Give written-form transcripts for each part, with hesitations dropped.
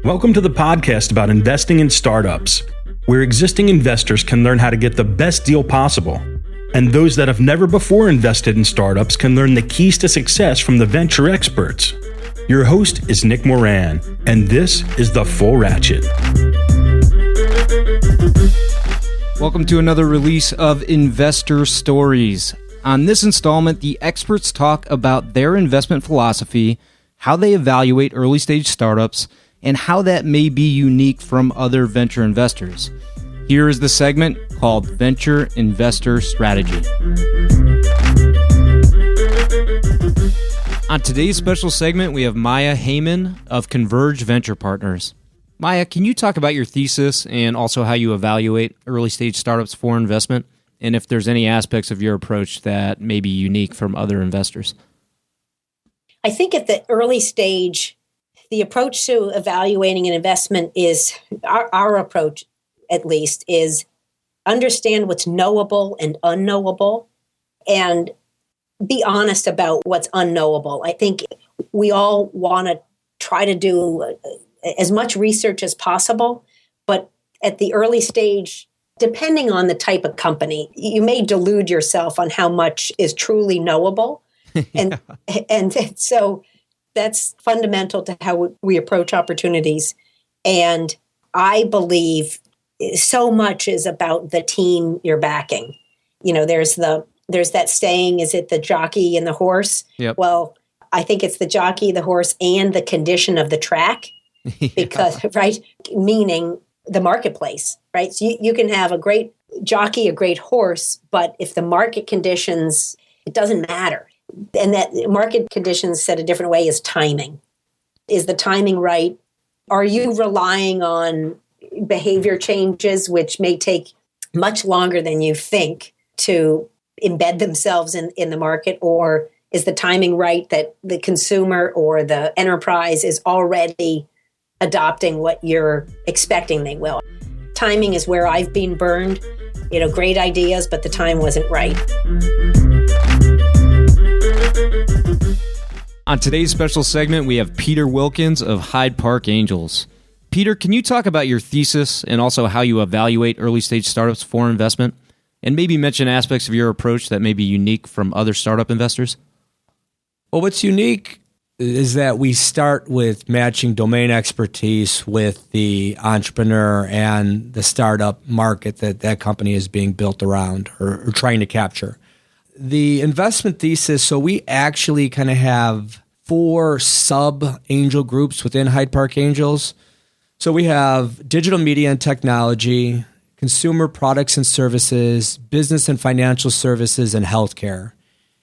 Welcome to the podcast about investing in startups, where existing investors can learn how to get the best deal possible. And those that have never before invested in startups can learn the keys to success from the venture experts. Your host is Nick Moran, and this is The Full Ratchet. Welcome to another release of Investor Stories. On this installment, the experts talk about their investment philosophy, how they evaluate early-stage startups, and how that may be unique from other venture investors. Here is the segment called Venture Investor Strategy. On today's special segment, we have Maya Heyman of Converge Venture Partners. Maya, can you talk about your thesis and also how you evaluate early-stage startups for investment, and if there's any aspects of your approach that may be unique from other investors? I think at the early stage, the approach to evaluating an investment is, our approach at least, is understand what's knowable and unknowable and be honest about what's unknowable. I think we all want to try to do as much research as possible, but at the early stage, depending on the type of company, you may delude yourself on how much is truly knowable. And so that's fundamental to how we approach opportunities. And I believe so much is about the team you're backing. You know, there's that saying, is it the jockey and the horse? Yep. Well, I think it's the jockey, the horse, and the condition of the track. Because, right, meaning the marketplace, right? So you can have a great jockey, a great horse, but if the market conditions, it doesn't matter. And that market conditions, said a different way, is timing. Is the timing right? Are you relying on behavior changes, which may take much longer than you think to embed themselves in the market? Or is the timing right that the consumer or the enterprise is already adopting what you're expecting they will? Timing is where I've been burned. You know, great ideas, but the time wasn't right. On today's special segment, we have Peter Wilkins of Hyde Park Angels. Peter, can you talk about your thesis and also how you evaluate early-stage startups for investment? And maybe mention aspects of your approach that may be unique from other startup investors? Well, what's unique is that we start with matching domain expertise with the entrepreneur and the startup market that company is being built around or trying to capture. The investment thesis, so we actually kind of have 4 sub-angel groups within Hyde Park Angels. So we have digital media and technology, consumer products and services, business and financial services, and healthcare.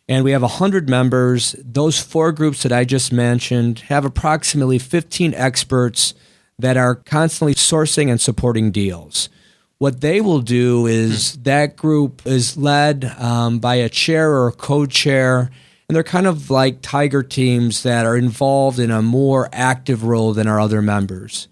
And we have 100 members. Those 4 groups that I just mentioned have approximately 15 experts that are constantly sourcing and supporting deals. What they will do is that group is led by a chair or a co-chair, and they're kind of like tiger teams that are involved in a more active role than our other members.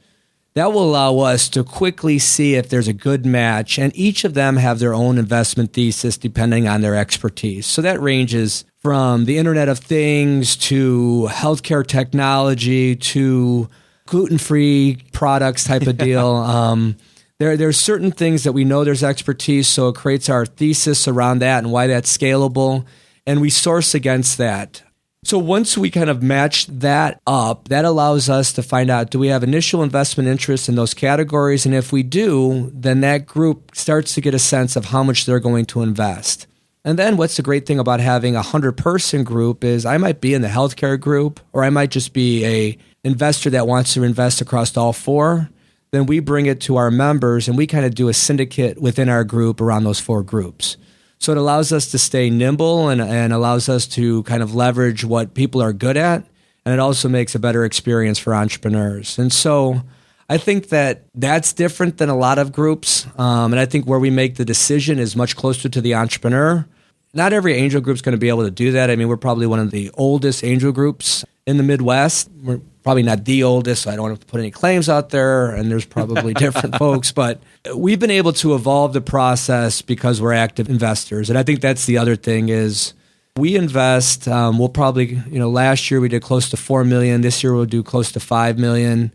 That will allow us to quickly see if there's a good match, and each of them have their own investment thesis depending on their expertise. So that ranges from the Internet of Things to healthcare technology to gluten-free products type of deal. There's certain things that we know there's expertise, so it creates our thesis around that and why that's scalable, and we source against that. So once we kind of match that up, that allows us to find out, do we have initial investment interest in those categories? And if we do, then that group starts to get a sense of how much they're going to invest. And then what's the great thing about having a 100-person group is I might be in the healthcare group, or I might just be a investor that wants to invest across all 4. Then we bring it to our members, and we kind of do a syndicate within our group around those 4 groups. So it allows us to stay nimble and allows us to kind of leverage what people are good at, and it also makes a better experience for entrepreneurs. And so I think that that's different than a lot of groups, and I think where we make the decision is much closer to the entrepreneur. Not every angel group is going to be able to do that. I mean, we're probably one of the oldest angel groups in the Midwest. We're probably not the oldest, so I don't want to put any claims out there, and there's probably different folks, but we've been able to evolve the process because we're active investors. And I think that's the other thing is We invest, we'll probably, last year we did close to $4 million. This year we'll do close to $5 million.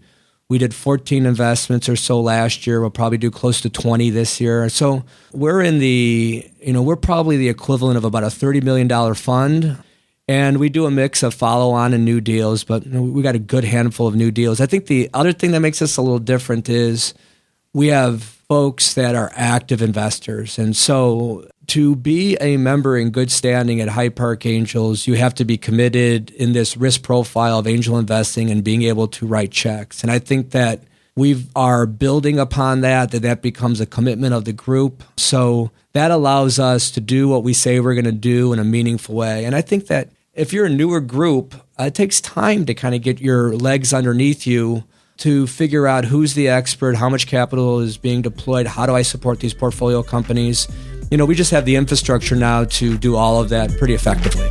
We did 14 investments or so last year. We'll probably do close to 20 this year. So we're in we're probably the equivalent of about a $30 million fund. And we do a mix of follow-on and new deals, but we got a good handful of new deals. I think the other thing that makes us a little different is we have folks that are active investors. And so to be a member in good standing at Hyde Park Angels, you have to be committed in this risk profile of angel investing and being able to write checks. And I think that we are building upon that becomes a commitment of the group. So that allows us to do what we say we're going to do in a meaningful way. And I think that if you're a newer group, it takes time to kind of get your legs underneath you to figure out who's the expert, how much capital is being deployed, how do I support these portfolio companies. We just have the infrastructure now to do all of that pretty effectively.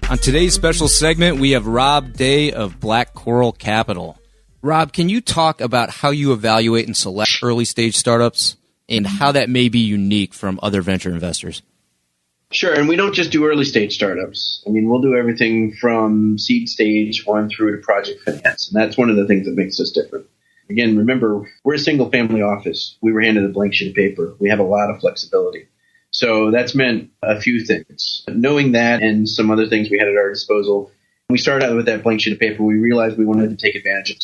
On today's special segment, we have Rob Day of Black Coral Capital. Rob, can you talk about how you evaluate and select early stage startups and how that may be unique from other venture investors? Sure, and we don't just do early stage startups. We'll do everything from seed stage on through to project finance, and that's one of the things that makes us different. Again, remember, we're a single family office. We were handed a blank sheet of paper. We have a lot of flexibility. So that's meant a few things. Knowing that and some other things we had at our disposal, we started out with that blank sheet of paper. We realized we wanted to take advantage of.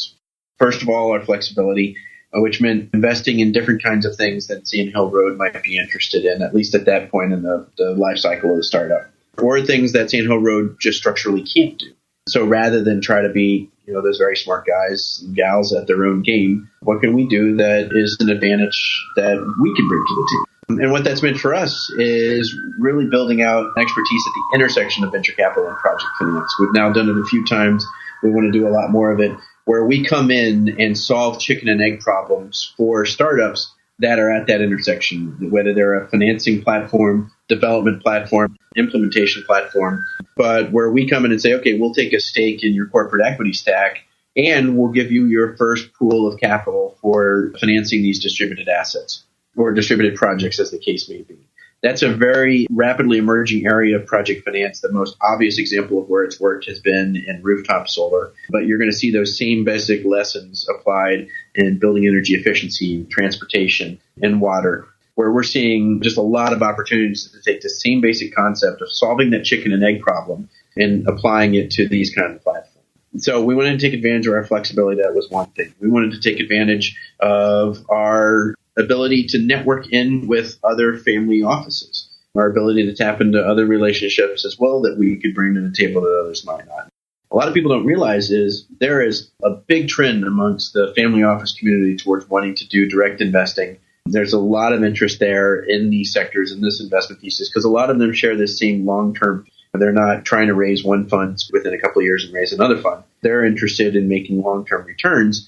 First of all, our flexibility, which meant investing in different kinds of things that Sand Hill Road might be interested in, at least at that point in the life cycle of the startup, or things that Sand Hill Road just structurally can't do. So rather than try to be, those very smart guys and gals at their own game, what can we do that is an advantage that we can bring to the team? And what that's meant for us is really building out expertise at the intersection of venture capital and project finance. We've now done it a few times. We want to do a lot more of it, where we come in and solve chicken and egg problems for startups that are at that intersection, whether they're a financing platform, development platform, implementation platform, but where we come in and say, okay, we'll take a stake in your corporate equity stack and we'll give you your first pool of capital for financing these distributed assets or distributed projects, as the case may be. That's a very rapidly emerging area of project finance. The most obvious example of where it's worked has been in rooftop solar. But you're going to see those same basic lessons applied in building energy efficiency, transportation, and water, where we're seeing just a lot of opportunities to take the same basic concept of solving that chicken and egg problem and applying it to these kind of platforms. So we wanted to take advantage of our flexibility. That was one thing. We wanted to take advantage of our ability to network in with other family offices, our ability to tap into other relationships as well that we could bring to the table that others might not. A lot of people don't realize is there is a big trend amongst the family office community towards wanting to do direct investing. There's a lot of interest there in these sectors, in this investment thesis, because a lot of them share this same long-term. They're not trying to raise one fund within a couple of years and raise another fund. They're interested in making long-term returns.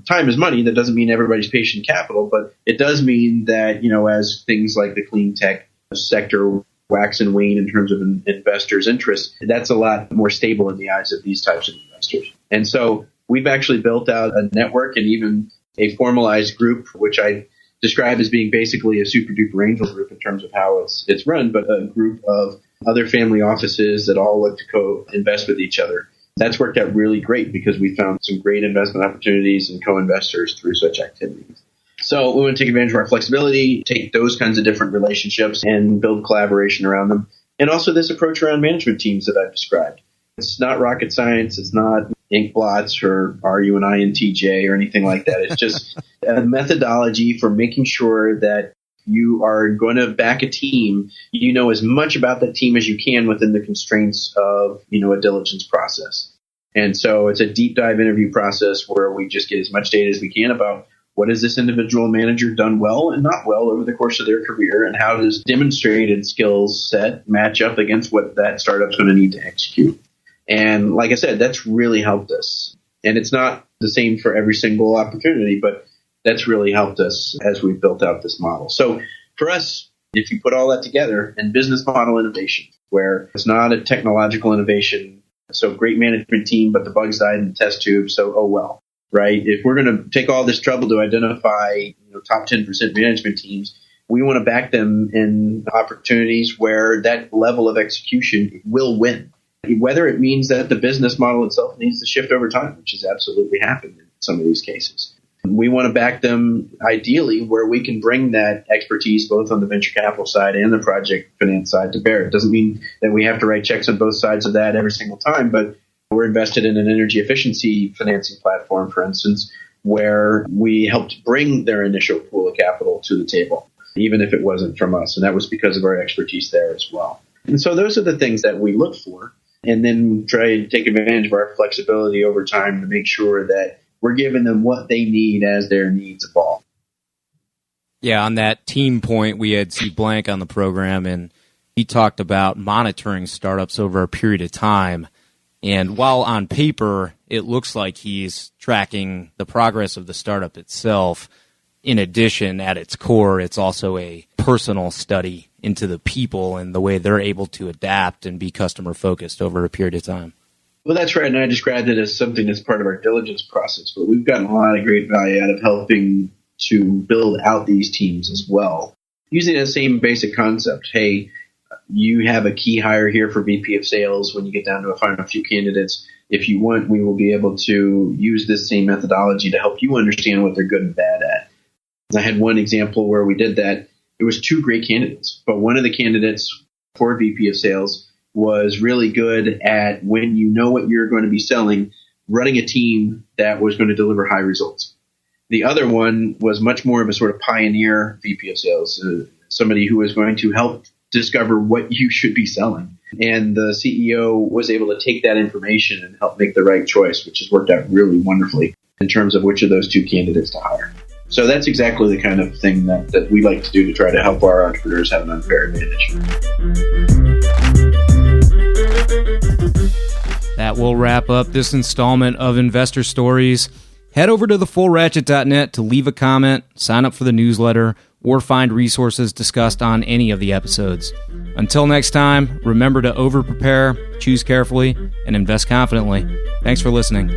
Time is money. That doesn't mean everybody's patient capital, but it does mean that, as things like the clean tech sector wax and wane in terms of investors' interest, that's a lot more stable in the eyes of these types of investors. And so we've actually built out a network and even a formalized group, which I describe as being basically a super duper angel group in terms of how it's run, but a group of other family offices that all look to co-invest with each other. That's worked out really great because we found some great investment opportunities and co-investors through such activities. So we want to take advantage of our flexibility, take those kinds of different relationships and build collaboration around them. And also this approach around management teams that I've described. It's not rocket science. It's not ink blots or RU and INTJ or anything like that. It's just a methodology for making sure that you are going to back a team, you know as much about that team as you can within the constraints of, a diligence process. And so it's a deep dive interview process where we just get as much data as we can about what has this individual manager done well and not well over the course of their career, and how does demonstrated skills set match up against what that startup's going to need to execute. And like I said, that's really helped us. And it's not the same for every single opportunity, but that's really helped us as we've built out this model. So for us, if you put all that together, and business model innovation, where it's not a technological innovation, so great management team, but the bugs died in the test tube, so oh well, right? If we're going to take all this trouble to identify top 10% management teams, We want to back them in opportunities where that level of execution will win, whether it means that the business model itself needs to shift over time, which has absolutely happened in some of these cases. We want to back them ideally where we can bring that expertise both on the venture capital side and the project finance side to bear. It doesn't mean that we have to write checks on both sides of that every single time, but we're invested in an energy efficiency financing platform, for instance, where we helped bring their initial pool of capital to the table, even if it wasn't from us. And that was because of our expertise there as well. And so those are the things that we look for, and then try to take advantage of our flexibility over time to make sure that we're giving them what they need as their needs evolve. Yeah, on that team point, we had Steve Blank on the program, and he talked about monitoring startups over a period of time. And while on paper, it looks like he's tracking the progress of the startup itself, in addition, at its core, it's also a personal study into the people and the way they're able to adapt and be customer-focused over a period of time. Well, that's right, and I described it as something that's part of our diligence process, but we've gotten a lot of great value out of helping to build out these teams as well. Using that same basic concept, hey, you have a key hire here for VP of sales when you get down to a final few candidates. If you want, we will be able to use this same methodology to help you understand what they're good and bad at. I had one example where we did that. It was 2 great candidates, but one of the candidates for VP of sales was really good at, when you know what you're going to be selling, running a team that was going to deliver high results. The other one was much more of a sort of pioneer VP of sales, somebody who was going to help discover what you should be selling. And the CEO was able to take that information and help make the right choice, which has worked out really wonderfully in terms of which of those 2 candidates to hire. So that's exactly the kind of thing that we like to do to try to help our entrepreneurs have an unfair advantage. That will wrap up this installment of Investor Stories. Head over to thefullratchet.net to leave a comment, sign up for the newsletter, or find resources discussed on any of the episodes. Until next time, remember to over-prepare, choose carefully, and invest confidently. Thanks for listening.